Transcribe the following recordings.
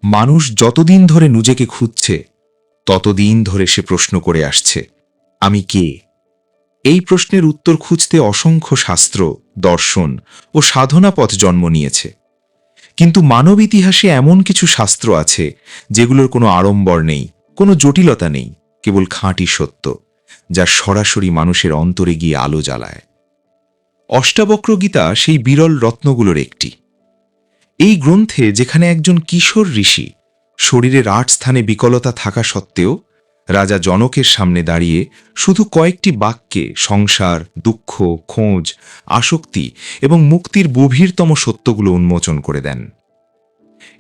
মানুষ যতদিন ধরে নিজেকে খুঁজছে ততদিন ধরে সে প্রশ্ন করে আসছে, আমি কে? এই প্রশ্নের উত্তর খুঁজতে অসংখ্য শাস্ত্র, দর্শন ও সাধনা পথ জন্ম নিয়েছে। কিন্তু মানব ইতিহাসে এমন কিছু শাস্ত্র আছে যেগুলোর কোনো আড়ম্বর নেই, কোনো জটিলতা নেই, কেবল খাঁটি সত্য, যা সরাসরি মানুষের অন্তরে গিয়ে আলো জ্বালায়। অষ্টাবক্র গীতা সেই বিরল রত্নগুলোর একটি। এই গ্রন্থে যেখানে একজন কিশোর ঋষি শরীরের ৮ স্থানে বিকলতা থাকা সত্ত্বেও রাজা জনকের সামনে দাঁড়িয়ে শুধু কয়েকটি বাক্যে সংসার, দুঃখ, খোঁজ, আসক্তি এবং মুক্তির গভীরতম সত্যগুলো উন্মোচন করে দেন।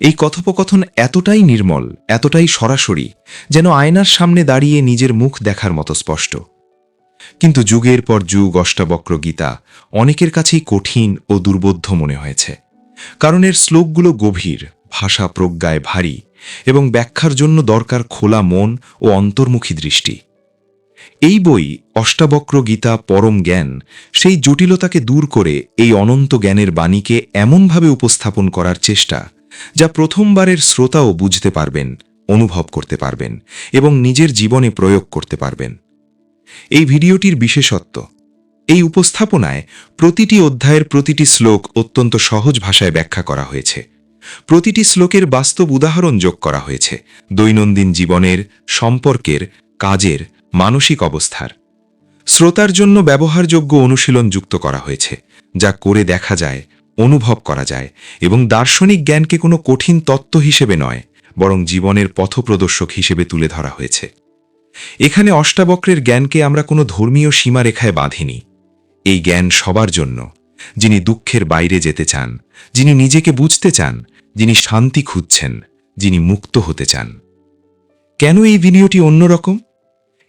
এই কথোপকথন এতটাই নির্মল, এতটাই সরাসরি, যেন আয়নার সামনে দাঁড়িয়ে নিজের মুখ দেখার মতো স্পষ্ট। কিন্তু যুগের পর যুগ অষ্টাবক্র গীতা অনেকের কাছেই কঠিন ও দুর্বোধ্য মনে হয়েছে, কারণ এর শ্লোকগুলো গভীর, ভাষা প্রজ্ঞায় ভারী এবং ব্যাখ্যার জন্য দরকার খোলা মন ও অন্তর্মুখী দৃষ্টি। এই বই অষ্টাবক্র গীতা পরম জ্ঞান সেই জটিলতাকে দূর করে এই অনন্ত জ্ঞানের বাণীকে এমনভাবে উপস্থাপন করার চেষ্টা, যা প্রথমবারের শ্রোতাও বুঝতে পারবেন, অনুভব করতে পারবেন এবং নিজের জীবনে প্রয়োগ করতে পারবেন। এই ভিডিওটির বিশেষত্ব, এই উপস্থাপনায় প্রতিটি অধ্যায়ের প্রতিটি শ্লোক অত্যন্ত সহজ ভাষায় ব্যাখ্যা করা হয়েছে। প্রতিটি শ্লোকের বাস্তব উদাহরণ যোগ করা হয়েছে, দৈনন্দিন জীবনের, সম্পর্কের, কাজের, মানসিক অবস্থার। শ্রোতার জন্য ব্যবহারযোগ্য অনুশীলন যুক্ত করা হয়েছে, যা করে দেখা যায়, অনুভব করা যায় এবং দার্শনিক জ্ঞানকে কোনো কঠিন তত্ত্ব হিসেবে নয়, বরং জীবনের পথপ্রদর্শক হিসেবে তুলে ধরা হয়েছে। এখানে অষ্টাবক্রের জ্ঞানকে আমরা কোনো ধর্মীয় সীমারেখায় বাঁধিনি। এই জ্ঞান সবার জন্য, যিনি দুঃখের বাইরে যেতে চান, যিনি নিজেকে বুঝতে চান, যিনি শান্তি খুঁজছেন, যিনি মুক্ত হতে চান। কেন এই ভিডিওটি অন্যরকম?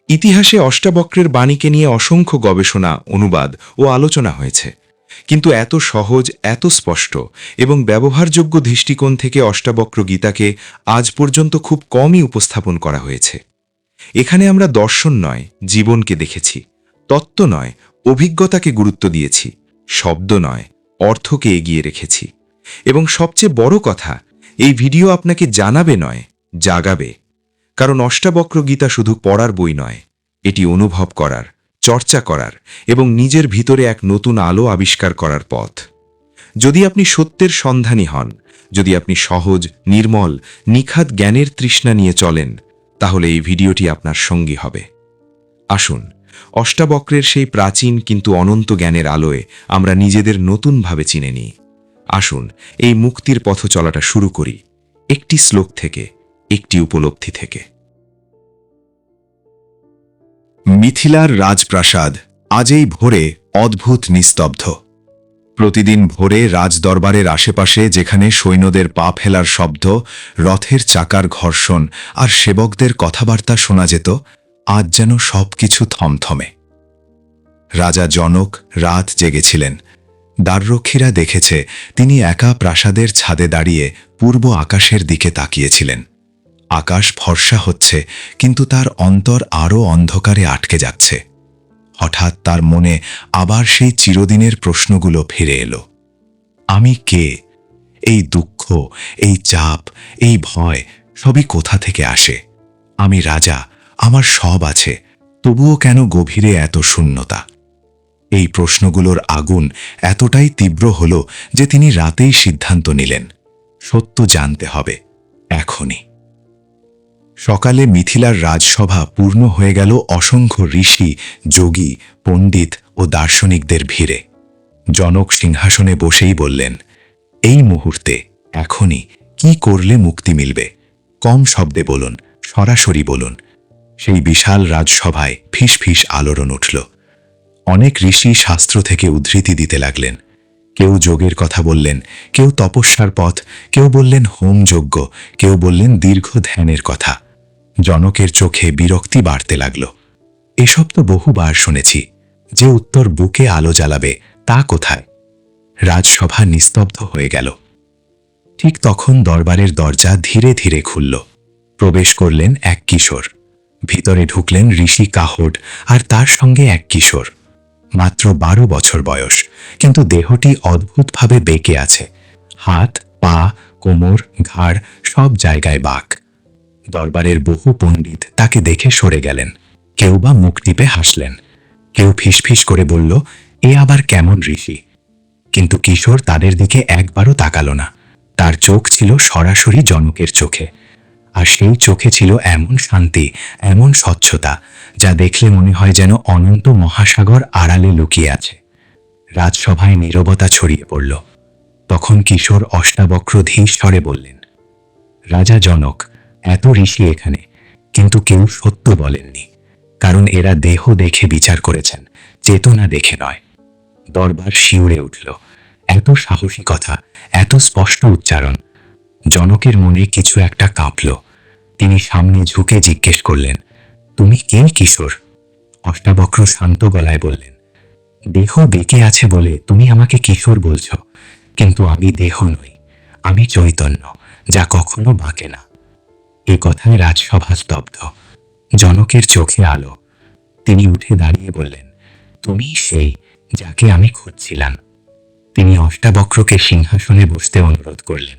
ইতিহাসে অষ্টাবক্রের বাণীকে নিয়ে অসংখ্য গবেষণা, অনুবাদ ও আলোচনা হয়েছে, কিন্তু এত সহজ, এত স্পষ্ট এবং ব্যবহারযোগ্য দৃষ্টিকোণ থেকে অষ্টাবক্র গীতাকে আজ পর্যন্ত খুব কমই উপস্থাপন করা হয়েছে। এখানে আমরা দর্শন নয়, জীবনকে দেখেছি, তত্ত্ব নয়, অভিজ্ঞতাকে গুরুত্ব দিয়েছি, শব্দ নয়, অর্থকে এগিয়ে রেখেছি। এবং সবচেয়ে বড় কথা, এই ভিডিও আপনাকে জানাবে নয়, জাগাবে। কারণ অষ্টাবক্র গীতা শুধু পড়ার বই নয়, এটি অনুভব করার, চর্চা করার এবং নিজের ভিতরে এক নতুন আলো আবিষ্কার করার পথ। যদি আপনি সত্যের সন্ধানী হন, যদি আপনি সহজ, নির্মল, নিখাদ জ্ঞানের তৃষ্ণা নিয়ে চলেন, তাহলে এই ভিডিওটি আপনার সঙ্গী হবে। আসুন, অষ্টাবক্রের সেই প্রাচীন কিন্তু অনন্ত জ্ঞানের আলোয় আমরা নিজেদের নতুনভাবে চিনে নিই। আসুন, এই মুক্তির পথ চলাটা শুরু করি, একটি শ্লোক থেকে, একটি উপলব্ধি থেকে। মিথিলার রাজপ্রাসাদ আজ এই ভোরে অদ্ভুত নিস্তব্ধ। প্রতিদিন ভোরে রাজদরবারের আশেপাশে যেখানে সৈন্যদের পা ফেলার শব্দ, রথের চাকার ঘর্ষণ আর সেবকদের কথাবার্তা শোনা যেত, আজ যেন সবকিছু থমথমে। রাজা জনক রাত জেগেছিলেন। দ্বাররক্ষীরা দেখেছে তিনি একা প্রাসাদের ছাদে দাঁড়িয়ে পূর্ব আকাশের দিকে তাকিয়েছিলেন। আকাশ ফর্সা হচ্ছে, কিন্তু তার অন্তর আরও অন্ধকারে আটকে যাচ্ছে। হঠাৎ তার মনে আবার সেই চিরদিনের প্রশ্নগুলো ফিরে এলো। আমি কে? এই দুঃখ, এই চাপ, এই ভয় সবই কোথা থেকে আসে? আমি রাজা, আমার সব আছে, তবুও কেন গভীরে এত শূন্যতা? এই প্রশ্নগুলোর আগুন এতটাই তীব্র হল যে তিনি রাতেই সিদ্ধান্ত নিলেন, সত্য জানতে হবে, এখনই। সকালে মিথিলার রাজসভা পূর্ণ হয়ে গেল অসংখ্য ঋষি, যোগী, পণ্ডিত ও দার্শনিকদের ভিড়ে। জনক সিংহাসনে বসেই বললেন, এই মুহূর্তে, এখনই কি করলে মুক্তি মিলবে? কম শব্দে বলুন, সরাসরি বলুন। সেই বিশাল রাজসভায় ফিস ফিস আলোড়ন উঠল। অনেক ঋষি শাস্ত্র থেকে উদ্ধৃতি দিতে লাগলেন। কেউ যোগের কথা বললেন, কেউ তপস্যার পথ, কেউ বললেন হোমযজ্ঞ, কেউ বললেন দীর্ঘ ধ্যানের কথা। জনকের চোখে বিরক্তি বাড়তে লাগল। এসব তো বহুবার শুনেছি, যে উত্তর বুকে আলো জ্বালাবে তা কোথায়? রাজসভা নিস্তব্ধ হয়ে গেল। ঠিক তখন দরবারের দরজা ধীরে ধীরে খুলল। প্রবেশ করলেন এক কিশোর। ভিতরে ঢুকলেন ঋষি কাহট আর তার সঙ্গে এক কিশোর। মাত্র 12 বছর বয়স, কিন্তু দেহটি অদ্ভুতভাবে বেঁকে আছে। হাত, পা, কোমর, ঘাড় সব জায়গায় বাঁক। দরবারের বহু পণ্ডিত তাকে দেখে সরে গেলেন। কেউ বা মুখ টিপে হাসলেন, কেউ ফিসফিস করে বলল, এ আবার কেমন ঋষি। কিন্তু কিশোর তাদের দিকে একবারও তাকালো না। তার চোখ ছিল সরাসরি জনকের চোখে, আর সেই চোখে ছিল এমন শান্তি, এমন স্বচ্ছতা, যা দেখলে মনে হয় যেন অনন্ত মহাসাগর আড়ালে লুকিয়ে আছে। রাজসভায় নীরবতা ছড়িয়ে পড়ল। তখন কিশোর অষ্টাবক্র ধীর স্বরে বললেন, রাজা জনক, এত ঋষি এখানে, কিন্তু কেউ সত্য বলেননি, কারণ এরা দেহ দেখে বিচার করেছেন, চেতনা দেখে নয়। দরবার শিউরে উঠল। এত সাহসী কথা, এত স্পষ্ট উচ্চারণ। জনকের মনে কিছু একটা কাঁপল। তিনি সামনে ঝুঁকে জিজ্ঞেস করলেন, তুমি কে কিশোর? অষ্টাবক্র শান্ত গলায় বললেন, দেহ বেঁকে আছে বলে তুমি আমাকে কিশোর বলছ, কিন্তু আমি দেহ নই, আমি চৈতন্য, যা কখনো বাঁকে না। এ কথায় রাজসভা স্তব্ধ। জনকের চোখে আলো। তিনি উঠে দাঁড়িয়ে বললেন, তুমি সেই যাকে আমি খুঁজছিলাম। তিনি অষ্টাবক্রকে সিংহাসনে বসতে অনুরোধ করলেন।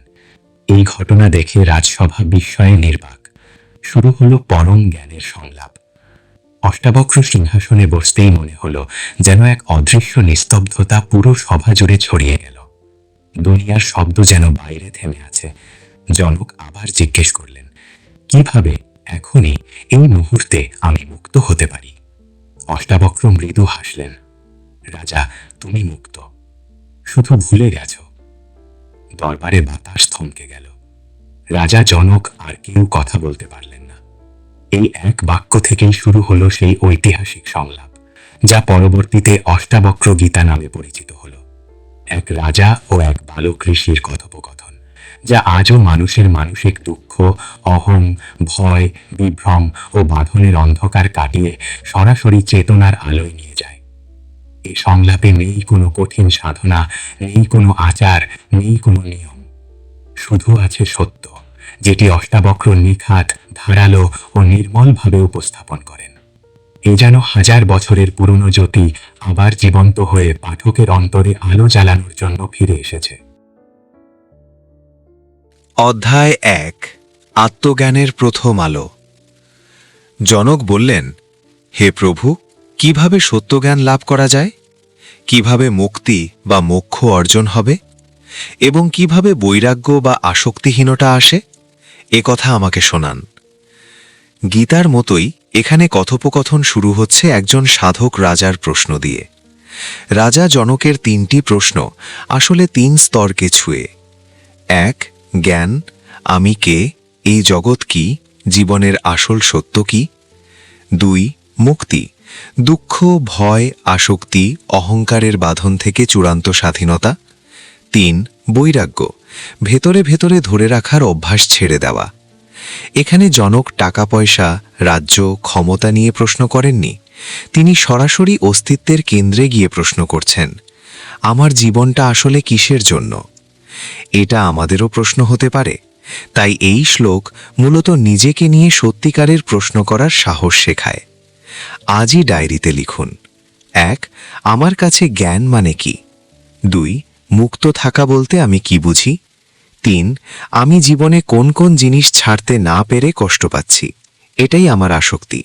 এই ঘটনা দেখে রাজসভা বিস্ময়ে নির্বাক। শুরু হলো পরম জ্ঞানের সংলাপ। অষ্টাবক্র সিংহাসনে বসতেই মনে হলো যেন এক অদৃশ্য নিস্তব্ধতা পুরো সভা জুড়ে ছড়িয়ে গেল। দুনিয়ার শব্দ যেন বাইরে থেমে আছে। জনক আবার জিজ্ঞেস করলেন, কিভাবে, এখনই, এই মুহূর্তে আমি মুক্ত হতে পারি? অষ্টাবক্র মৃদু হাসলেন, রাজা, তুমি মুক্ত, শুধু ভুলে গেছ। দরবারে বাতাস থমকে গেল। রাজা জনক আর কেউ কথা বলতে পারলেন না। এই এক বাক্য থেকেই শুরু হলো সেই ঐতিহাসিক সংলাপ, যা পরবর্তীতে অষ্টাবক্র গীতা নামে পরিচিত হল। এক রাজা ও এক বালক ঋষির কথোপকথন, যা আজও মানুষের মানসিক দুঃখ, অহং, ভয়, বিভ্রম ও বাঁধনের অন্ধকার কাটিয়ে সরাসরি চেতনার আলোয় নিয়ে যায়। এই সংলাপে নেই কোনো কঠিন সাধনা, নেই কোনো আচার, নেই কোনো নিয়ম। শুধু আছে সত্য, যেটি অষ্টাবক্র নিখাত, ধারালো ও নির্মলভাবে উপস্থাপন করেন। এ যেন হাজার বছরের পুরনো জ্যোতি আবার জীবন্ত হয়ে পাঠকের অন্তরে আলো জ্বালানোর জন্য ফিরে এসেছে। অধ্যায় 1, আত্মজ্ঞানের প্রথম আলো। জনক বললেন, হে প্রভু, কিভাবে সত্যজ্ঞান লাভ করা যায়? কিভাবে মুক্তি বা মোক্ষ অর্জন হবে? এবং কিভাবে বৈরাগ্য বা আসক্তিহীনতা আসে? এ কথা আমাকে শোনান। গীতার মতোই এখানে কথোপকথন শুরু হচ্ছে একজন সাধক রাজার প্রশ্ন দিয়ে। রাজা জনকের 3টি প্রশ্ন আসলে 3 স্তরকে ছুঁয়ে। 1, জ্ঞান, আমি কে, এই জগৎ কি, জীবনের আসল সত্য কি? 2, মুক্তি, দুঃখ, ভয়, আসক্তি, অহংকারের বাঁধন থেকে চূড়ান্ত স্বাধীনতা। 3, বৈরাগ্য, ভেতরে ভেতরে ধরে রাখার অভ্যাস ছেড়ে দেওয়া। এখানে জনক টাকা পয়সা, রাজ্য, ক্ষমতা নিয়ে প্রশ্ন করেননি। তিনি সরাসরি অস্তিত্বের কেন্দ্রে গিয়ে প্রশ্ন করছেন, আমার জীবনটা আসলে কিসের জন্য? এটা আমাদেরও প্রশ্ন হতে পারে। তাই এই শ্লোক মূলত নিজেকে নিয়ে সত্যিকারের প্রশ্ন করার সাহস শেখায়। আজই ডায়েরিতে লিখুন, 1, আমার কাছে জ্ঞান মানে কি? 2, মুক্ত থাকা বলতে আমি কি বুঝি? 3, আমি জীবনে কোন কোন জিনিস ছাড়তে না পেরে কষ্ট পাচ্ছি, এটাই আমার আসক্তি।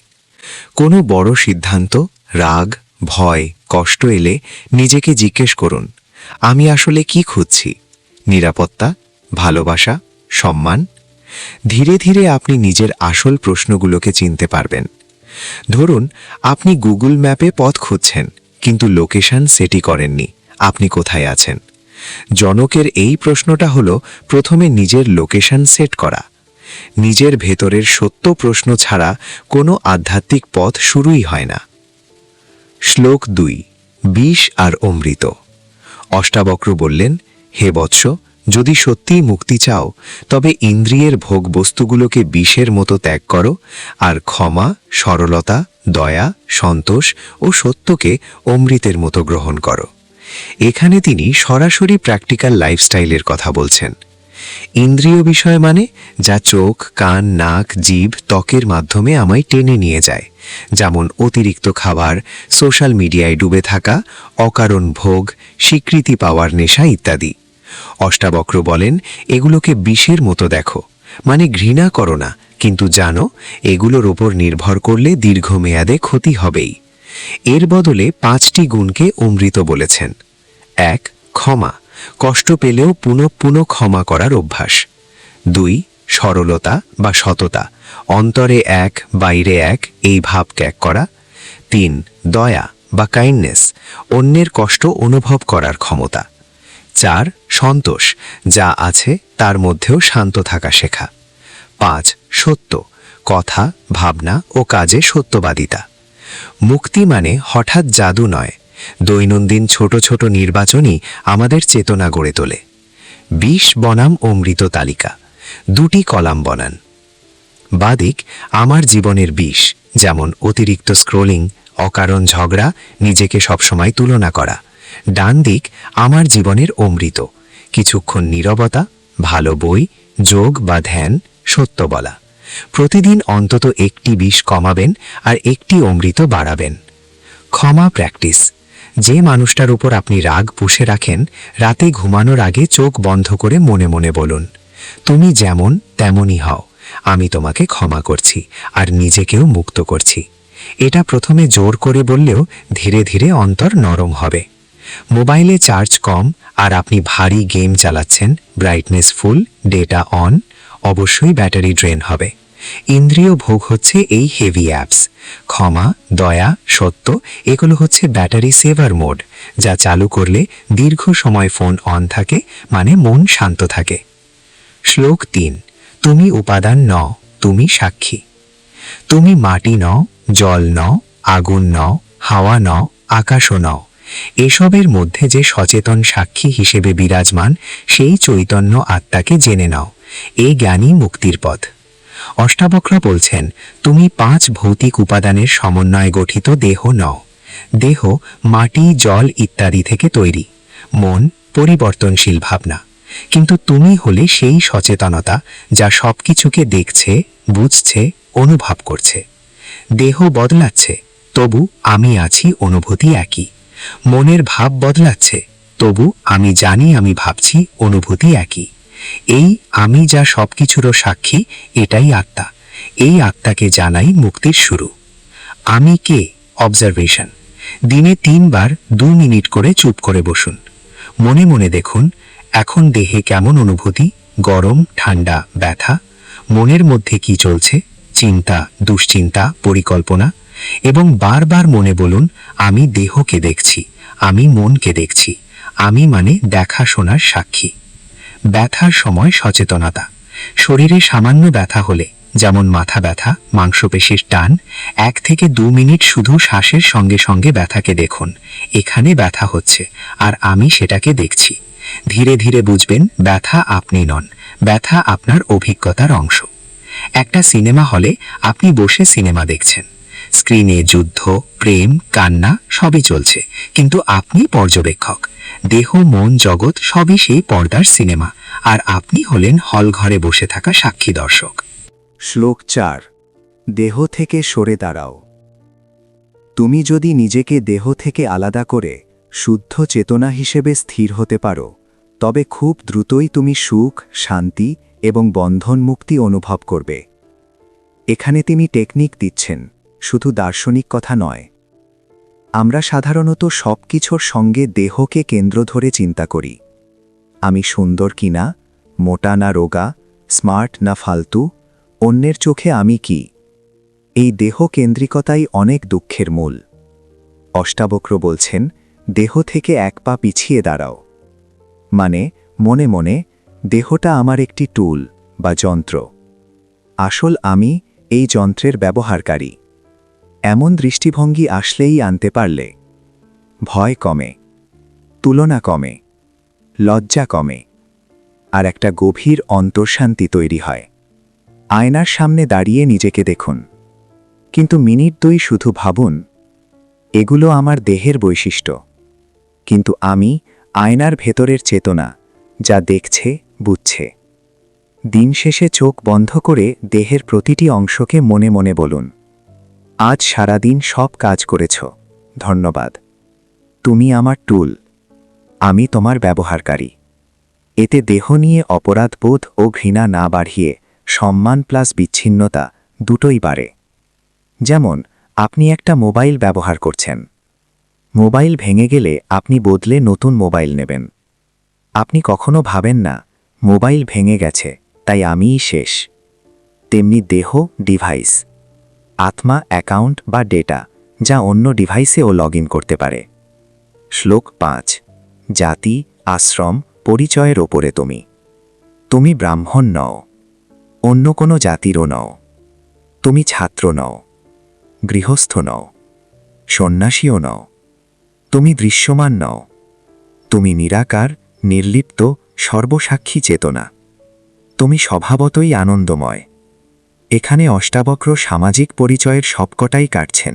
কোনো বড় সিদ্ধান্ত, রাগ, ভয়, কষ্ট এলে নিজেকে জিজ্ঞেস করুন, আমি আসলে কি খুঁজছি? নিরাপত্তা, ভালোবাসা, সম্মান? ধীরে ধীরে আপনি নিজের আসল প্রশ্নগুলোকে চিনতে পারবেন। ধরুন, আপনি গুগল ম্যাপে পথ খুঁজছেন, কিন্তু লোকেশন সেটই করেননি। আপনি কোথায় আছেন? জনকের এই প্রশ্নটা হলো প্রথমে নিজের লোকেশন সেট করা। নিজের ভেতরের সত্য প্রশ্ন ছাড়া কোনো আধ্যাত্মিক পথ শুরুই হয় না। শ্লোক 2, বিষ আর অমৃত। অষ্টাবক্র বললেন, হে বৎস, যদি সত্যিই মুক্তি চাও, তবে ইন্দ্রিয়ের ভোগ বস্তুগুলোকে বিষের মতো ত্যাগ করো, আর ক্ষমা, সরলতা, দয়া, সন্তোষ ও সত্যকে অমৃতের মতো গ্রহণ করো। এখানে তিনি সরাসরি প্র্যাকটিক্যাল লাইফস্টাইলের কথা বলছেন। ইন্দ্রিয় বিষয় মানে যা চোখ, কান, নাক, জিভ, ত্বকের মাধ্যমে আমায় টেনে নিয়ে যায়, যেমন অতিরিক্ত খাবার, সোশ্যাল মিডিয়ায় ডুবে থাকা, অকারণ ভোগ, স্বীকৃতি পাওয়ার নেশা ইত্যাদি। অষ্টাবক্র বলেন, এগুলোকে বিষের মতো দেখো, মানে ঘৃণা করো না, কিন্তু জানো এগুলোর ওপর নির্ভর করলে দীর্ঘমেয়াদে ক্ষতি হবেই। এর বদলে 5টি গুণকে অমৃত বলেছেন। 1. ক্ষমা, কষ্ট পেলেও পুনঃ পুনঃ ক্ষমা করার অভ্যাস। 2. সরলতা বা সততা, অন্তরে এক বাইরে এক এই ভাব ত্যাগ করা। 3. দয়া বা কাইন্ডনেস, অন্যের কষ্ট অনুভব করার ক্ষমতা। 4. সন্তোষ, যা আছে তার মধ্যেও শান্ত থাকা শেখা। 5. সত্য, কথা ভাবনা ও কাজে সত্যবাদিতা। মুক্তি মানে হঠাৎ জাদু নয়, দৈনন্দিন ছোট ছোট নির্বাচনই আমাদের চেতনা গড়ে তোলে। 20 বনাম অমৃত তালিকা, 2টি কলাম বনান। বাদিক আমার জীবনের বিষ, যেমন অতিরিক্ত স্ক্রোলিং, অকারণ ঝগড়া, নিজেকে সবসময় তুলনা করা। ডান দিক আমার জীবনের অমৃত, কিছুক্ষণ নীরবতা, ভালো বই, যোগ বা ধ্যান, সত্য বলা। প্রতিদিন অন্তত একটি বিষ কমাবেন আর একটি অমৃত বাড়াবেন। ক্ষমা প্র্যাকটিস, যে মানুষটার উপর আপনি রাগ পুষে রাখেন, রাতে ঘুমানোর আগে চোখ বন্ধ করে মনে মনে বলুন, তুমি যেমন তেমনই হও, আমি তোমাকে ক্ষমা করছি আর নিজেকেও মুক্ত করছি। এটা প্রথমে জোর করে বললেও ধীরে ধীরে অন্তর নরম হবে। মোবাইলে চার্জ কম আর আপনি ভারী গেম চালাচ্ছেন, ব্রাইটনেস ফুল, ডেটা অন, অবশ্যই ব্যাটারি ড্রেন হবে। ইন্দ্রিয় ভোগ হচ্ছে এই হেভি অ্যাপস। ক্ষমা, দয়া, সত্য এগুলো হচ্ছে ব্যাটারি সেভার মোড, যা চালু করলে দীর্ঘ সময় ফোন অন থাকে, মানে মন শান্ত থাকে। শ্লোক 3, তুমি উপাদান নও, তুমি সাক্ষী। তুমি মাটি নও, জল নও, আগুন নও, হাওয়া নও, আকাশও নও। এসবের মধ্যে যে সচেতন সাক্ষী হিসেবে বিরাজমান, সেই চৈতন্য আত্মাকে জেনে নাও। এই জ্ঞানই মুক্তির পথ। অষ্টাবক্র বলছেন, তুমি 5 ভৌতিক উপাদানের সমন্বয়ে গঠিত দেহ নও। দেহ মাটি, জল ইত্যাদি থেকে তৈরি, মন পরিবর্তনশীল ভাবনা, কিন্তু তুমি হলে সেই সচেতনতা যা সবকিছুকে দেখছে, বুঝছে, অনুভব করছে। দেহ বদলাচ্ছে, তবু আমি আছি অনুভূতি একই। মনের ভাব বদলাচ্ছে, তবু আমি জানি আমি ভাবছি, অনুভূতি একই। এই আমি যা সবকিছুরও সাক্ষী, এটাই আত্মা। এই আত্মাকে জানাই মুক্তির শুরু। আমি কে? অবজারভেশন। দিনে 3 বার 2 মিনিট করে চুপ করে বসুন। মনে মনে দেখুন, এখন দেহে কেমন অনুভূতি, গরম, ঠান্ডা, ব্যথা। মনের মধ্যে কি চলছে, চিন্তা, দুশ্চিন্তা, পরিকল্পনা। এবং বারবার মনে বলুন, আমি দেহকে দেখছি, আমি মনকে দেখছি। আমি মানে দেখাশোনার সাক্ষী। ব্যথার সময় সচেতনতা। শরীরে সামান্য ব্যথা হলে, যেমন মাথা ব্যথা, মাংসপেশির টান, 1 থেকে 2 মিনিট শুধু শ্বাসের সঙ্গে সঙ্গে ব্যথাকে দেখুন, এখানে ব্যথা হচ্ছে আর আমি সেটাকে দেখছি। ধীরে ধীরে বুঝবেন ব্যথা আপনি নন, ব্যথা আপনার অভিজ্ঞতার অংশ। একটা সিনেমা হলে আপনি বসে সিনেমা দেখছেন, স্ক্রিনে যুদ্ধ, প্রেম, কান্না সবই চলছে, কিন্তু আপনি পর্যবেক্ষক। দেহ, মন, জগৎ সবই সেই পর্দার সিনেমা, আর আপনি হলেন হল ঘরে বসে থাকা সাক্ষী দর্শক। শ্লোক 4, দেহ থেকে সরে দাঁড়াও। তুমি যদি নিজেকে দেহ থেকে আলাদা করে শুদ্ধ চেতনা হিসেবে স্থির হতে পারো, তবে খুব দ্রুতই তুমি সুখ, শান্তি এবং বন্ধন মুক্তি অনুভব করবে। এখানে তিনি টেকনিক দিচ্ছেন, শুধু দার্শনিক কথা নয়। আমরা সাধারণত সব কিছুর সঙ্গে দেহকে কেন্দ্র ধরে চিন্তা করি। আমি সুন্দর কিনা, মোটা না রোগা, স্মার্ট না ফালতু, অন্যের চোখে আমি কি। এই দেহ কেন্দ্রিকতাই অনেক দুঃখের মূল। অষ্টাবক্র বলছেন, দেহ থেকে 1 পা পিছিয়ে দাঁড়াও। মানে মনে মনে, দেহটা আমার একটি টুল বা যন্ত্র। আসল আমি এই যন্ত্রের ব্যবহারকারী। এমন দৃষ্টিভঙ্গি আসলেই আনতে পারলে ভয় কমে, তুলনা কমে, লজ্জা কমে, আর একটা গভীর অন্তর্শান্তি তৈরি হয়। আয়নার সামনে দাঁড়িয়ে নিজেকে দেখুন, কিন্তু মিনিট 2 শুধু ভাবুন, এগুলো আমার দেহের বৈশিষ্ট্য, কিন্তু আমি আয়নার ভেতরের চেতনা, যা দেখছে, বুঝছে। দিন শেষে চোখ বন্ধ করে দেহের প্রতিটি অংশকে মনে মনে বলুন, আজ সারাদিন সব কাজ করেছ, ধন্যবাদ। তুমি আমার টুল, আমি তোমার ব্যবহারকারী। এতে দেহ নিয়ে অপরাধবোধ ও ঘৃণা না বাড়িয়ে সম্মান প্লাস বিচ্ছিন্নতা দুটোই বাড়ে। যেমন আপনি একটা মোবাইল ব্যবহার করছেন, মোবাইল ভেঙে গেলে আপনি বদলে নতুন মোবাইল নেবেন। আপনি কখনো ভাবেন না মোবাইল ভেঙে গেছে তাই আমিই শেষ। তেমনি দেহ ডিভাইস, আত্মা অ্যাকাউন্ট বা ডেটা যা অন্য ডিভাইসেও লগ ইন করতে পারে। শ্লোক 5। জাতি, আশ্রম, পরিচয়ের ওপরে তুমি। তুমি ব্রাহ্মণ নও, অন্য কোনো জাতিরও নও। তুমি ছাত্র নও, গৃহস্থ নও, সন্ন্যাসীও নও। তুমি দৃশ্যমান নও, তুমি নিরাকার, নির্লিপ্ত, সর্বসাক্ষী চেতনা। তুমি স্বভাবতই আনন্দময়। এখানে অষ্টাবক্র সামাজিক পরিচয়ের সবকটাই কাটছেন।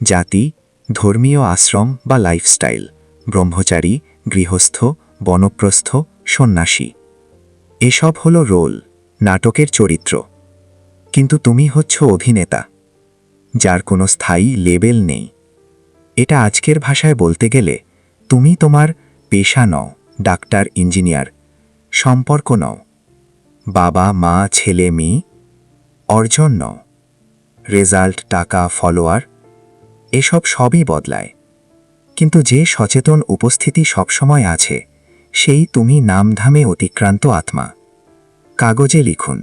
জাতি, ধর্মীয় আশ্রম বা লাইফস্টাইল, ব্রহ্মচারী, গৃহস্থ, বনপ্রস্থ, সন্ন্যাসী, এসব হলো রোল, নাটকের চরিত্র। কিন্তু তুমি হচ্ছ অভিনেতা, যার কোনো স্থায়ী লেবেল নেই। এটা আজকের ভাষায় বলতে গেলে তুমি তোমার পেশা নও, ডাক্তার, ইঞ্জিনিয়ার, সম্পর্ক নও, বাবা মা ছেলে মেয়ে, অর্জন নও, রেজাল্ট, টাকা, ফলোয়ার, এসব সবই বদলায়। কিন্তু যে সচেতন উপস্থিতি সবসময় আছে সেই তুমি নামধামে অতিক্রান্ত আত্মা। কাগজে লিখুন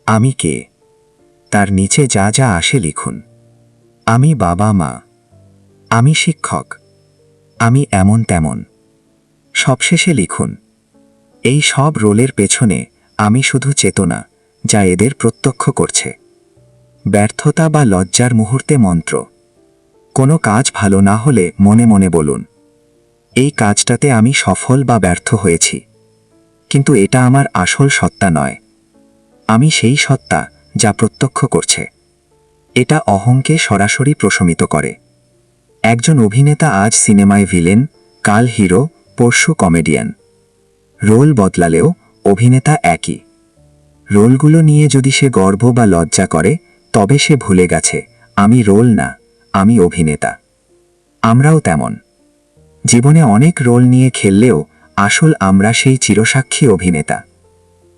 আমি কে, তার নিচে যা যা আসে লিখুন। আমি বাবা মা, আমি শিক্ষক, আমি এমন তেমন। সবশেষে লিখুন এই সব রোলের পেছনে আমি শুধু চেতনা, যা এদের প্রত্যক্ষ করছে। ব্যর্থতা বা লজ্জার মুহূর্তে মন্ত্র, কোনো কাজ ভালো না হলে মনে মনে বলুন এই কাজটাতে আমি সফল বা ব্যর্থ হয়েছি, কিন্তু এটা আমার আসল সত্তা নয়, আমি সেই সত্তা যা প্রত্যক্ষ করছে। এটা অহংকে সরাসরি প্রশমিত করে। একজন অভিনেতা আজ সিনেমায় ভিলেন, কাল হিরো, পরশু কমেডিয়ান। রোল বদলালেও অভিনেতা একই। রোলগুলো নিয়ে যদি সে গর্ব বা লজ্জা করে তবে সে ভুলে গেছে আমি রোল না, আমি অভিনেতা। আমরাও তেমন। জীবনে অনেক রোল নিয়ে খেললেও আসল আমরা সেই চিরসাক্ষী অভিনেতা।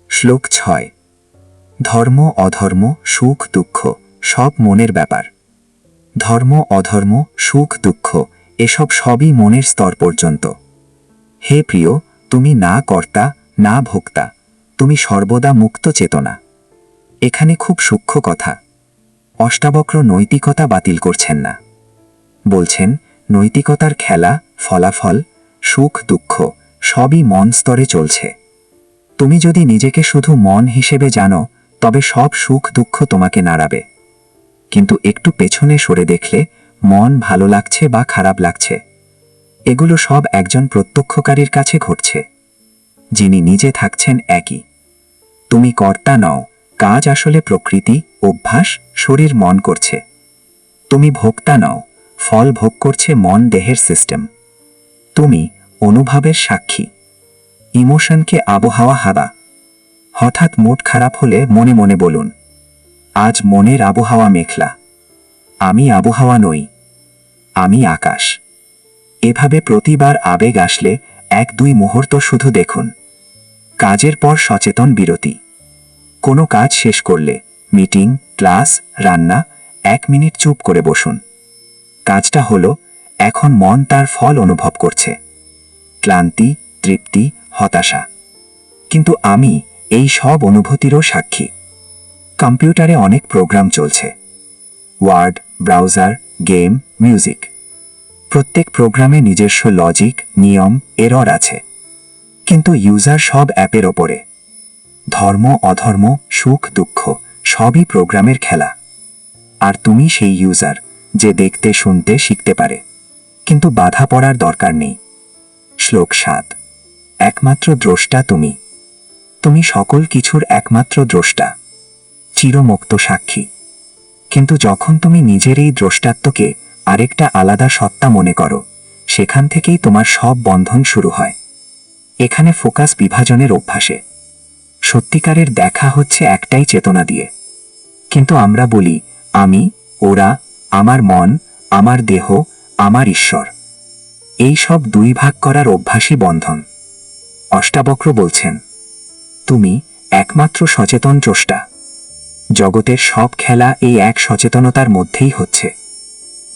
শ্লোক 6। ধর্ম অধর্ম, সুখ দুঃখ সব মনের ব্যাপার। ধর্ম অধর্ম, সুখ দুঃখ এসব সবই মনের স্তর পর্যন্ত। হে প্রিয়, তুমি না কর্তা না ভোক্তা, তুমি সর্বদা মুক্ত চেতনা। এখানে খুব সূক্ষ্ম কথা। অষ্টাবক্র নৈতিকতা বাতিল করছেন না, বলছেন নৈতিকতার খেলা, ফলাফল, সুখ দুঃখ সবই মন স্তরে চলছে। তুমি যদি নিজেকে শুধু মন হিসেবে জানো তবে সব সুখ দুঃখ তোমাকে নাড়াবে। কিন্তু একটু পেছনে সরে দেখলে মন ভালো লাগছে বা খারাপ লাগছে, এগুলো সব একজন প্রত্যক্ষকারীর কাছে ঘটছে, যিনি নিজে থাকছেন একই। তুমি কর্তা নও, কাজ আসলে প্রকৃতি, অভ্যাস, শরীর মন করছে। তুমি ভোক্তা নও, ফল ভোগ করছে মন দেহের সিস্টেম। তুমি অনুভবের সাক্ষী। ইমোশনকে আবহাওয়া হাওয়া। হঠাৎ মুড খারাপ হলে মনে মনে বলুন আজ মনের আবহাওয়া মেঘলা। আমি আবহাওয়া নই, আমি আকাশ। এভাবে প্রতিবার আবেগ আসলে 1-2 মুহূর্ত শুধু দেখুন। কাজের পর সচেতন বিরতি। কোনো কাজ শেষ করলে, মিটিং, ক্লাস, রান্না, 1 মিনিট চুপ করে বসুন। কাজটা হলো, এখন মন তার ফল অনুভব করছে। ক্লান্তি, তৃপ্তি, হতাশা। কিন্তু আমি এই সব অনুভূতিরও সাক্ষী। কম্পিউটারে অনেক প্রোগ্রাম চলছে, ওয়ার্ড, ব্রাউজার, গেম, মিউজিক। প্রত্যেক প্রোগ্রামে নিজস্ব লজিক, নিয়ম, এরর আছে। কিন্তু ইউজার সব অ্যাপের ওপরে। ধর্ম অধর্ম, সুখ দুঃখ সবই প্রোগ্রামের খেলা। আর তুমি সেই ইউজার যে দেখতে শুনতে শিখতে পারে, কিন্তু বাধা পড়ার দরকার নেই। শ্লোক 7। একমাত্র দ্রষ্টা তুমি। তুমি সকল কিছুর একমাত্র দ্রষ্টা, চিরমুক্ত সাক্ষী। কিন্তু যখন তুমি নিজের এই দ্রষ্টাত্বকে আরেকটা আলাদা সত্তা মনে করো, সেখান থেকেই তোমার সব বন্ধন শুরু হয়। এখানে ফোকাস বিভাজনের অভ্যাসে। সত্যিকারের দেখা হচ্ছে একটাই চেতনা দিয়ে। কিন্তু আমরা বলি আমি, ওরা, আমার মন, আমার দেহ, আমার ঈশ্বর। এই সব 2 ভাগ করার অভ্যাসই বন্ধন। অষ্টাবক্র বলছেন, তুমি একমাত্র সচেতন স্রষ্টা। জগতের সব খেলা এই এক সচেতনতার মধ্যেই হচ্ছে।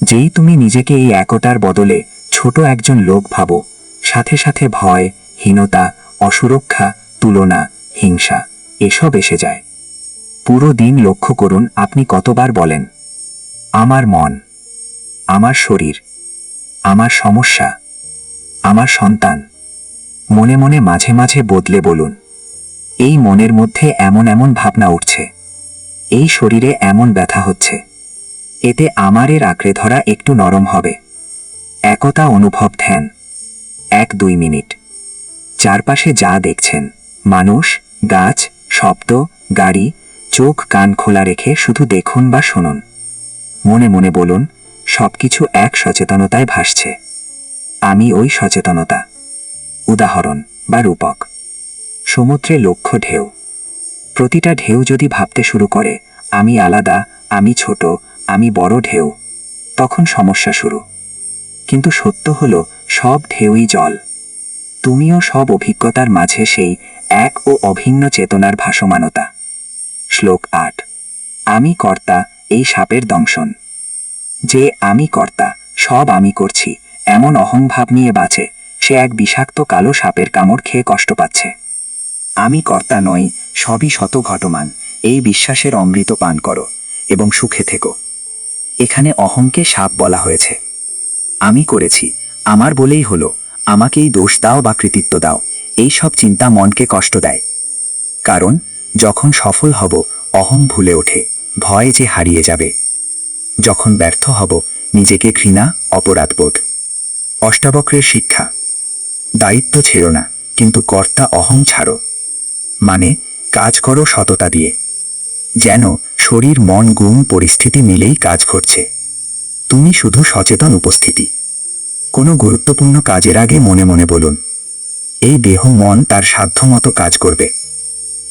যেই তুমি নিজেকে এই একতার বদলে ছোট একজন লোক ভাবো, সাথে সাথে ভয়, হীনতা, অসুরক্ষা, তুলনা, হিংসা এসব এসে যায়। পুরো দিন লক্ষ্য করুন আপনি কতবার বলেন, আমার মন, আমার শরীর, আমার সমস্যা, আমার সন্তান। মনে মনে মাঝে মাঝে বদলে বলুন, এই মনের মধ্যে এমন এমন ভাবনা উঠছে, এই শরীরে এমন ব্যথা হচ্ছে। এতে আমারের আঁকড়ে ধরা একটু নরম হবে। একতা অনুভব ধ্যান 1-2 মিনিট। চারপাশে যা দেখছেন, মানুষ, গাছ, শব্দ, গাড়ি, চোখ কান খোলা রেখে শুধু দেখুন বা শুনুন। মনে মনে বলুন, সবকিছু এক সচেতনতায় ভাসছে। আমি ওই সচেতনতা। উদাহরণ বা রূপক, সমুদ্রে লক্ষ্য ঢেউ। প্রতিটা ঢেউ যদি ভাবতে শুরু করে, আমি আলাদা, আমি ছোট, আমি বড় ঢেউ, তখন সমস্যা শুরু। কিন্তু সত্য হলো সব ঢেউই জল। তুমিও সব অভিজ্ঞতার মাঝে সেই এক ও অভিন্ন চেতনার ভাসমানতা। শ্লোক 8। আমি কর্তা, এই সাপের দংশন। যে আমি কর্তা, সব আমি করছি, এমন অহংভাব নিয়ে বাঁচে, সে এক বিষাক্ত কালো সাপের কামড় খেয়ে কষ্ট পাচ্ছে। আমি কর্তা নই, সবই শত ঘটমান, এই বিশ্বাসের অমৃত পান করো এবং সুখে থেকো। এখানে অহংকে সাপ বলা হয়েছে। আমি করেছি, আমার বলেই হলো, আমাকেই দোষ দাও বা কৃতিত্ব দাও, এই সব চিন্তা মনকে কষ্ট দেয়। কারণ যখন সফল হব, অহং ভুলে ওঠে, ভয় যে হারিয়ে যাবে। যখন ব্যর্থ হব, নিজেকে ঘৃণা, অপরাধবোধ। অষ্টাবক্রের শিক্ষা, দায়িত্ব ছেড়ো না, কিন্তু কর্তা অহং ছাড়ো। মানে কাজ করো সততা দিয়ে, যেন শরীর মন গুণ পরিস্থিতি মিলেই কাজ করছে। তুমি শুধু সচেতন উপস্থিতি। কোনো গুরুত্বপূর্ণ কাজের আগে মনে মনে বলুন, এই দেহ মন তার সাধ্যমতো কাজ করবে।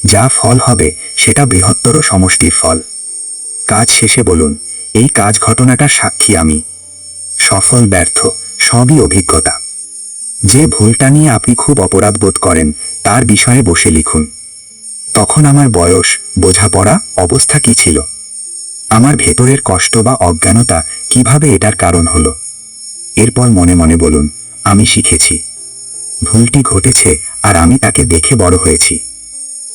যা ফল হবে সেটা বৃহত্তর সমষ্টির ফল। কাজ শেষে বলুন, এই কাজ ঘটনাটার সাক্ষী আমি। সফল ব্যর্থ সবই অভিজ্ঞতা। যে ভুলটা নিয়ে আপনি খুব অপরাধ বোধ করেন, তার বিষয়ে বসে লিখুন। তখন আমার বয়স, বোঝাপড়া, অবস্থা কি ছিল? আমার ভেতরের কষ্ট বা অজ্ঞানতা কিভাবে এটার কারণ হলো? এরপর মনে মনে বলুন, আমি শিখেছি, ভুলটি ঘটেছে আর আমি তাকে দেখে বড় হয়েছি।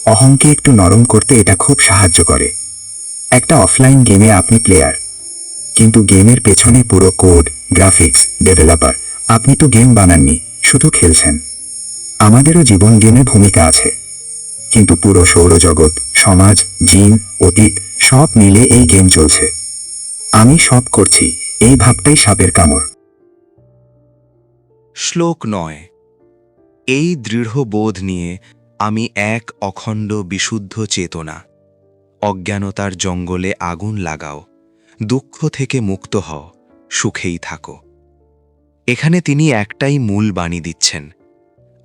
অহংকে একটু নরম করতে এটা খুব সাহায্য করে। একটা অফলাইন গেমে আপনি প্লেয়ার, কিন্তু গেমের পেছনে পুরো কোড, গ্রাফিক্স, ডেভেলপার। আপনি তো গেম বানাননি, শুধু খেলছেন। আমাদেরও জীবন গেমে ভূমিকা আছে, কিন্তু পুরো সৌরজগৎ, সমাজ, জিন, অতীত সব মিলে এই গেম চলছে। আমি সব করছি, এই ভাবটাই সাপের কামড়। শ্লোক 9। এই দৃঢ় বোধ নিয়ে আমি এক অখণ্ড বিশুদ্ধ চেতনা। অজ্ঞানতার জঙ্গলে আগুন লাগাও, দুঃখ থেকে মুক্ত হও, সুখেই থাকো। এখানে তিনি একটাই মূল বাণী দিচ্ছেন,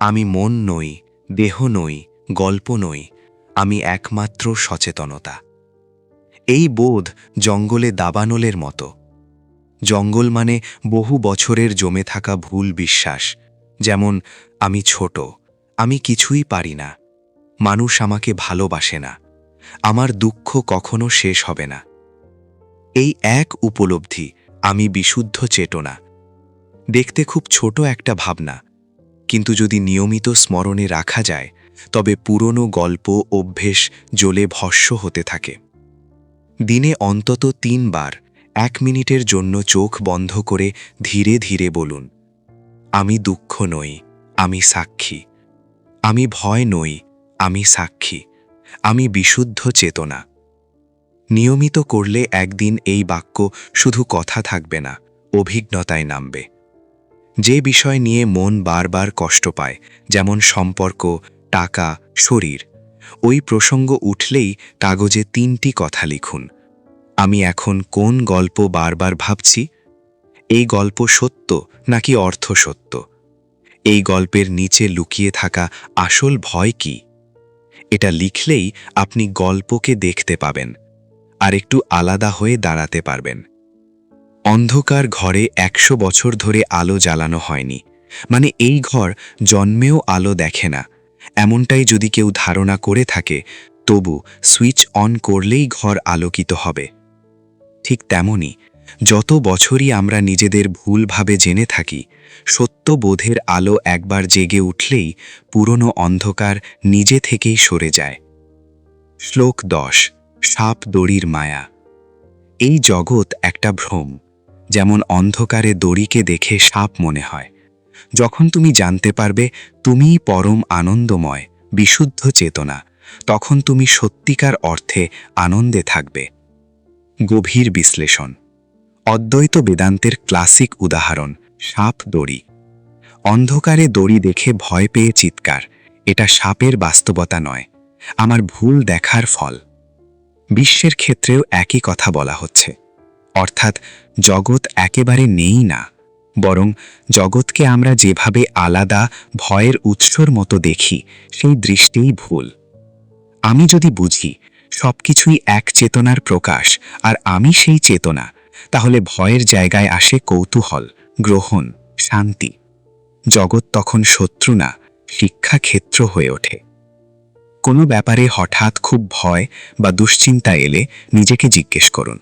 আমি মন নই, দেহ নই, গল্প নই, আমি একমাত্র সচেতনতা। এই বোধ জঙ্গলে দাবানলের মতো। জঙ্গল মানে বহু বছরের জমে থাকা ভুল বিশ্বাস, যেমন আমি ছোট, আমি কিছুই পারি না, মানুষ আমাকে ভালোবাসে না, আমার দুঃখ কখনো শেষ হবে না। এই এক উপলব্ধি, আমি বিশুদ্ধ চেতনা, দেখতে খুব ছোট একটা ভাবনা, কিন্তু যদি নিয়মিত স্মরণে রাখা যায়, তবে পুরনো গল্প, অভ্যেস জ্বলে ভস্ম হতে থাকে। দিনে অন্তত 3 বার 1 মিনিটের জন্য চোখ বন্ধ করে ধীরে ধীরে বলুন, আমি দুঃখ নই, আমি সাক্ষী। আমি ভয় নই, আমি সাক্ষী। আমি বিশুদ্ধ চেতনা। নিয়মিত করলে একদিন এই বাক্য শুধু কথা থাকবে না, অভিজ্ঞতায় নামবে। যে বিষয় নিয়ে মন বারবার কষ্ট পায়, যেমন সম্পর্ক, টাকা, শরীর, ওই প্রসঙ্গ উঠলেই কাগজে 3টি কথা লিখুন। আমি এখন কোন গল্প বারবার ভাবছি? এই গল্প সত্য নাকি অর্থ সত্য? এই গল্পের নিচে লুকিয়ে থাকা আসল ভয় কি? এটা লিখলেই আপনি গল্পকে দেখতে পাবেন আর একটু আলাদা হয়ে দাঁড়াতে পারবেন। অন্ধকার ঘরে 100 বছর ধরে আলো জ্বালানো হয়নি, মানে এই ঘর জন্মেও আলো দেখে না, এমনটাই যদি কেউ ধারণা করে থাকে, তবু সুইচ অন করলেই ঘর আলোকিত হবে। ঠিক তেমনি যত বছরই আমরা নিজেদের ভুলভাবে জেনে থাকি, সত্যবোধের আলো একবার জেগে উঠলেই পুরনো অন্ধকার নিজে থেকেই সরে যায়। শ্লোক 10। সাপ দড়ির মায়া। এই জগৎ একটা ভ্রম। যেমন অন্ধকারে দড়িকে দেখে সাপ মনে হয়। যখন তুমি জানতে পারবে তুমিই পরম আনন্দময়, বিশুদ্ধ চেতনা, তখন তুমি সত্যিকার অর্থে আনন্দে থাকবে। গভীর বিশ্লেষণ। অদ্বৈত বেদান্তের ক্লাসিক উদাহরণ সাপ দড়ি। অন্ধকারে দড়ি দেখে ভয় পেয়ে চিৎকার, এটা সাপের বাস্তবতা নয়, আমার ভুল দেখার ফল। বিশ্বের ক্ষেত্রেও একই কথা বলা হচ্ছে। অর্থাৎ জগৎ একেবারে নেই না, বরং জগৎকে আমরা যেভাবে আলাদা, ভয়ের উৎসর মতো দেখি, সেই দৃষ্টিই ভুল। আমি যদি বুঝি সবকিছুই এক চেতনার প্রকাশ আর আমি সেই চেতনা, তাহলে ভয়ের জায়গায় আসে কৌতূহল, গ্রহণ, শান্তি। জগৎ তখন শত্রু না, শিক্ষাক্ষেত্র হয়ে ওঠে। কোনো ব্যাপারে হঠাৎ খুব ভয় বা দুশ্চিন্তা এলে নিজেকে জিজ্ঞেস করুন,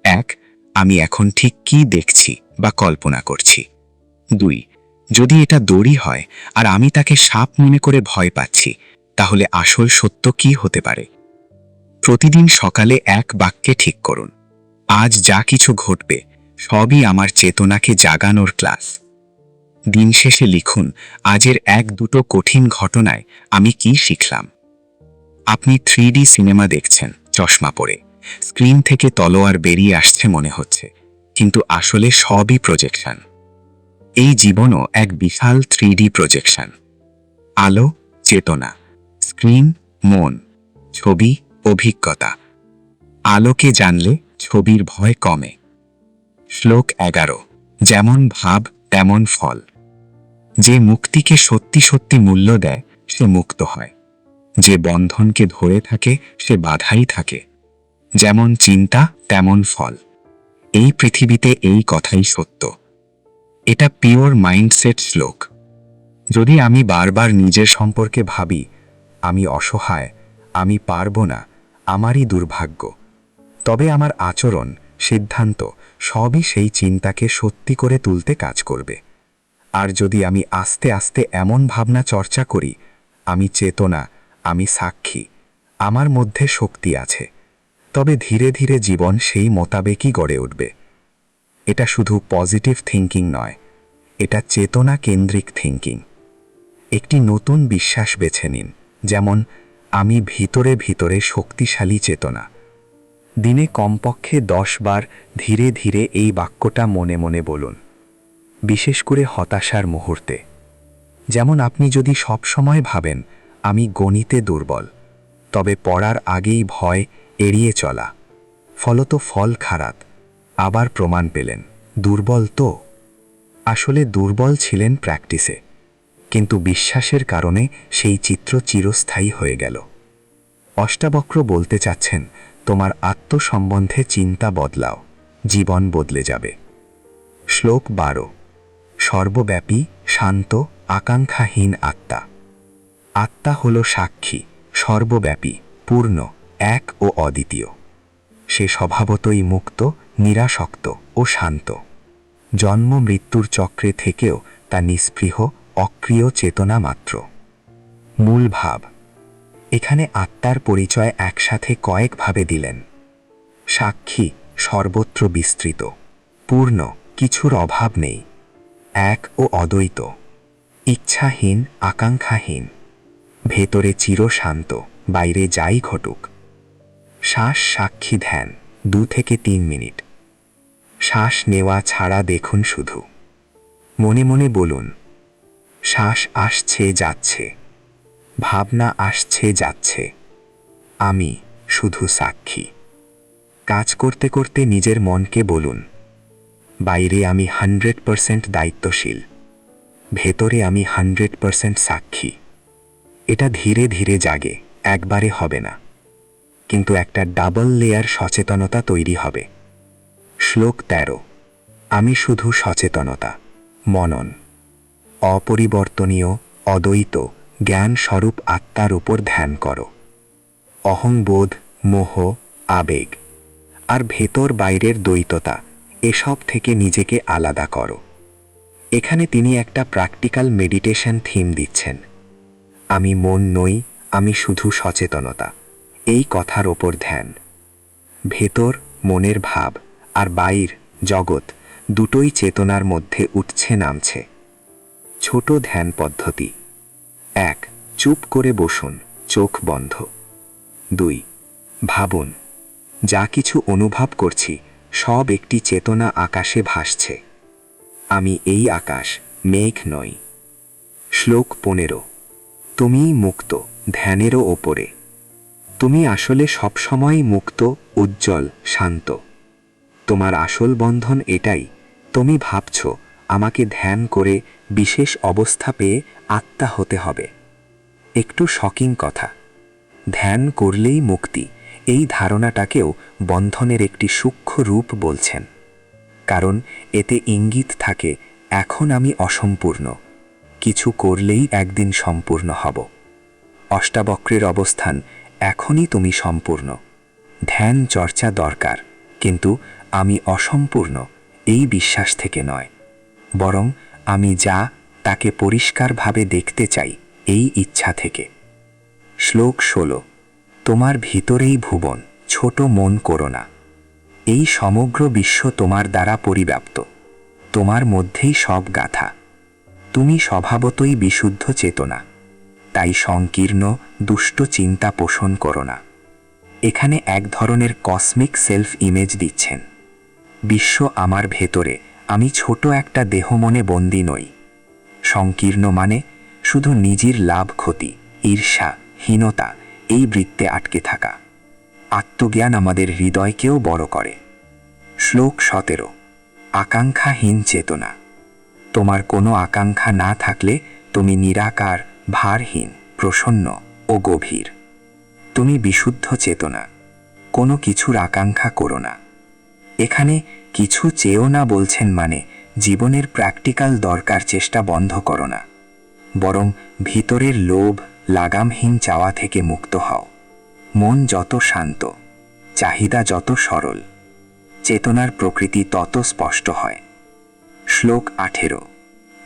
1. আমি এখন ঠিক কি দেখছি বা কল্পনা করছি? 2. যদি এটা দড়ি হয় আর আমি তাকে সাপ মনে করে ভয় পাচ্ছি, তাহলে আসল সত্য কি হতে পারে? প্রতিদিন সকালে এক বাক্যে ঠিক করুন, আজ যা কিছু ঘটবে সবই আমার চেতনাকে জাগানোর ক্লাস। দিন শেষে লিখুন, আজের 1-2 কঠিন ঘটনায় আমি কি শিখলাম। আপনি 3D সিনেমা দেখছেন চশমা পরে, স্ক্রিন থেকে তলোয়ার বেরিয়ে আসছে মনে হচ্ছে, কিন্তু আসলে সবই প্রজেকশন। এই জীবনও এক বিশাল 3D প্রজেকশন। আলো চেতনা, স্ক্রিন মন, ছবি অভিজ্ঞতা। আলোকে জানলে ছবির ভয় কমে। শ্লোক 11। যেমন ভাব তেমন ফল। যে মুক্তিকে সত্যি সত্যি মূল্য দেয় সে মুক্ত হয়, যে বন্ধনকে ধরে থাকে সে বাধাই থাকে। যেমন চিন্তা তেমন ফল। এই পৃথিবীতে এই কথাই সত্য। এটা পিওর মাইন্ডসেট শ্লোক। যদি আমি বারবার নিজের সম্পর্কে ভাবি, আমি অসহায়, আমি পারব না, আমারই দুর্ভাগ্য, তবে আমার আচরণ, সিদ্ধান্ত সবই সেই চিন্তাকে সত্যি করে তুলতে কাজ করবে। আর যদি আমি আস্তে আস্তে এমন ভাবনা চর্চা করি, আমি চেতনা, আমি সাক্ষী, আমার মধ্যে শক্তি আছে, তবে ধীরে ধীরে জীবন সেই মোতাবেকই গড়ে উঠবে। এটা শুধু পজিটিভ থিঙ্কিং নয়, এটা চেতনা কেন্দ্রিক থিঙ্কিং। একটি নতুন বিশ্বাস বেছে নিন, যেমন আমি ভিতরে ভিতরে শক্তিশালী চেতনা। দিনে কমপক্ষে 10 বার ধীরে ধীরে এই বাক্যটা মনে মনে বলুন, বিশেষ করে হতাশার মুহূর্তে। যেমন আপনি যদি সব সময় ভাবেন আমি গণিতে দুর্বল, তবে পড়ার আগেই ভয় এড়িয়ে চলা, ফলত ফল খারাপ, আবার প্রমাণ পেলেন দুর্বল তো। আসলে দুর্বল ছিলেন প্র্যাকটিসে, কিন্তু বিশ্বাসের কারণে সেই চিত্র চিরস্থায়ী হয়ে গেল। অষ্টাবক্র বলতে চাচ্ছেন, তোমার আত্মসম্বন্ধে চিন্তা বদলাও, জীবন বদলে যাবে। শ্লোক 12। সর্বব্যাপী, শান্ত, আকাঙ্ক্ষাহীন আত্মা। আত্মা হল সাক্ষী, সর্বব্যাপী, পূর্ণ, এক ও অদ্বিতীয়। সে স্বভাবতই মুক্ত, নিরাসক্ত ও শান্ত। জন্ম মৃত্যুর চক্রে থেকেও তা নিস্পৃহ, অক্রিয় চেতনা মাত্র। মূল ভাব। এখানে আত্মার পরিচয় একসাথে কয়েকভাবে দিলেন। সাক্ষী, সর্বত্র বিস্তৃত, পূর্ণ, কিছুর অভাব নেই, এক ও অদ্বৈত, ইচ্ছাহীন, আকাঙ্ক্ষাহীন, ভেতরে চিরশান্ত, বাইরে যাই ঘটুক। শ্বাস সাক্ষী ধ্যান 2 থেকে 3 মিনিট। শ্বাস নেওয়া ছাড়া দেখুন শুধু। মনে মনে বলুন, শ্বাস আসছে যাচ্ছে, ভাবনা আসছে যাচ্ছে, আমি শুধু সাক্ষী। কাজ করতে করতে নিজের মনকে বলুন, বাইরে আমি 100% দায়িত্বশীল, ভেতরে আমি 100% সাক্ষী। এটা ধীরে ধীরে জাগে, একবারে হবে না, কিন্তু একটা ডাবল লেয়ার সচেতনতা তৈরি হবে। শ্লোক 13। আমি শুধু সচেতনতা, মনন। অপরিবর্তনীয়, অদ্বৈত, জ্ঞান স্বরূপ আত্মার উপর ধ্যান করো। অহংবোধ, মোহ, আবেগ আর ভেতর বাইরের দ্বৈততা, এসব থেকে নিজেকে আলাদা করো। এখানে তিনি একটা প্র্যাকটিক্যাল মেডিটেশন থিম দিচ্ছেন। আমি মন নই, আমি শুধু সচেতনতা, এই কথার ওপর ধ্যান। ভেতর মনের ভাব আর বাইর জগৎ দুটোই চেতনার মধ্যে উঠছে নামছে। ছোট ধ্যান পদ্ধতি: 1. চুপ করে বসুন, চোখ বন্ধ। 2. ভাবুন, যা কিছু অনুভব করছি সব একটি চেতনা আকাশে ভাসছে। আমি এই আকাশ, মেঘ নই। শ্লোক 15। তুমিই মুক্ত, ধ্যানেরও ওপরে। তুমি আসলে সবসময়ই মুক্ত, উজ্জ্বল, শান্ত। তোমার আসল বন্ধন এটাই, তুমি ভাবছ আমাকে ধ্যান করে বিশেষ অবস্থা পেয়ে আত্মা হতে হবে। একটু শকিং কথা, ধ্যান করলেই মুক্তি, এই ধারণাটাকেও বন্ধনের একটি সূক্ষ্ম রূপ বলছেন। কারণ এতে ইঙ্গিত থাকে এখন আমি অসম্পূর্ণ, কিছু করলেই একদিন সম্পূর্ণ হব। অষ্টাবক্রের অবস্থান, এখনই তুমি সম্পূর্ণ। ধ্যান চর্চা দরকার, কিন্তু আমি অসম্পূর্ণ এই বিশ্বাস থেকে নয়, বরং আমি যা তাকে পরিষ্কারভাবে দেখতে চাই এই ইচ্ছা থেকে। শ্লোক 16। তোমার ভিতরেই ভুবন, ছোট মন করো না। এই সমগ্র বিশ্ব তোমার দ্বারা পরিব্যাপ্ত, তোমার মধ্যেই সব গাথা। তুমি স্বভাবতই বিশুদ্ধ চেতনা, তাই সংকীর্ণ দুষ্ট চিন্তা পোষণ করো না। এখানে এক ধরনের কসমিক সেলফ ইমেজ দিচ্ছেন। বিশ্ব আমার ভেতরে, আমি ছোট একটা দেহ মনে বন্দী নই। সংকীর্ণ মানে শুধু নিজের লাভ ক্ষতি, ঈর্ষা, হীনতা এই বৃত্তে আটকে থাকা। আত্মজ্ঞান আমাদের হৃদয়কেও বড় করে। শ্লোক 17। আকাঙ্ক্ষাহীন চেতনা। তোমার কোনো আকাঙ্ক্ষা না থাকলে তুমি নিরাকার, ভারহীন, প্রসন্ন ও গভীর। তুমি বিশুদ্ধ চেতনা, কোনো কিছুর আকাঙ্ক্ষা করো না। এখানে কিছু চেয়েও না বলছেন মানে জীবনের প্র্যাকটিক্যাল দরকার চেষ্টা বন্ধ করো না, বরং ভিতরের লোভ, লাগামহীন চাওয়া থেকে মুক্ত হও। মন যত শান্ত, চাহিদা যত সরল, চেতনার প্রকৃতি তত স্পষ্ট হয়। শ্লোক 18।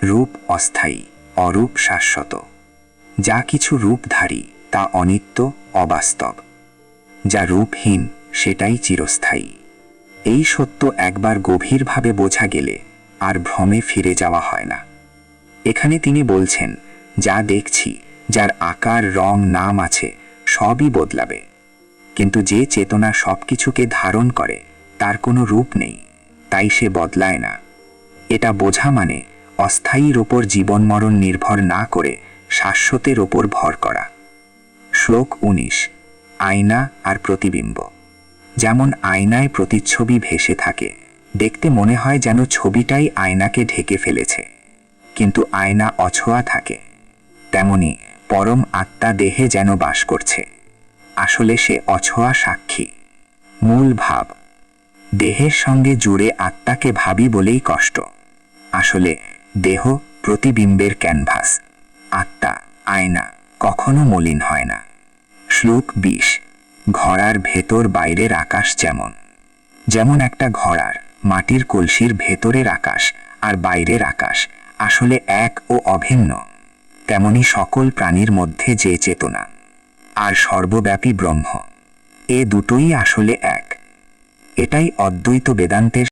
রূপ অস্থায়ী, অরূপ শাশ্বত। যা কিছু রূপধারী তা অনিত্য, অবাস্তব। যা রূপহীন সেটাই চিরস্থায়ী। এই সত্য একবার গভীরভাবে বোঝা গেলে আর ভ্রমে ফিরে যাওয়া হয় না। এখানে তিনি বলছেন, যা দেখছি, যার আকার, রং, নাম আছে, সবই বদলাবে, কিন্তু যে চেতনা সবকিছুকে ধারণ করে তার কোনো রূপ নেই, তাই সে বদলায় না। এটা বোঝা মানে অস্থায়ীর ওপর জীবন মরণ নির্ভর না করে শাশ্বতের ওপর ভর করা। শ্লোক 19। আয়না আর প্রতিবিম্ব। যেমন আয়নায় প্রতিচ্ছবি ভেসে থাকে, দেখতে মনে হয় যেন ছবিটাই আয়নাকে ঢেকে ফেলেছে, কিন্তু আয়না অছোঁয়া থাকে। তেমনি পরম আত্মা দেহে যেন বাস করছে, আসলে সে অছোঁয়া সাক্ষী। মূল ভাব, দেহের সঙ্গে জুড়ে আত্মাকে ভাবি বলেই কষ্ট। আসলে দেহ প্রতিবিম্বের ক্যানভাস, আত্মা আয়না, কখনো মলিন হয় না। শ্লোক 20। ঘড়ার ভেতর বাইরের আকাশ যেমন। যেমন একটা ঘড়ার মাটির কলসির ভেতরের আকাশ আর বাইরের আকাশ আসলে এক ও অভিন্ন, তেমনি সকল প্রাণীর মধ্যে যে চেতনা আর সর্বব্যাপী ব্রহ্ম, এ দুটোই আসলে এক। এটাই অদ্বৈত বেদান্তের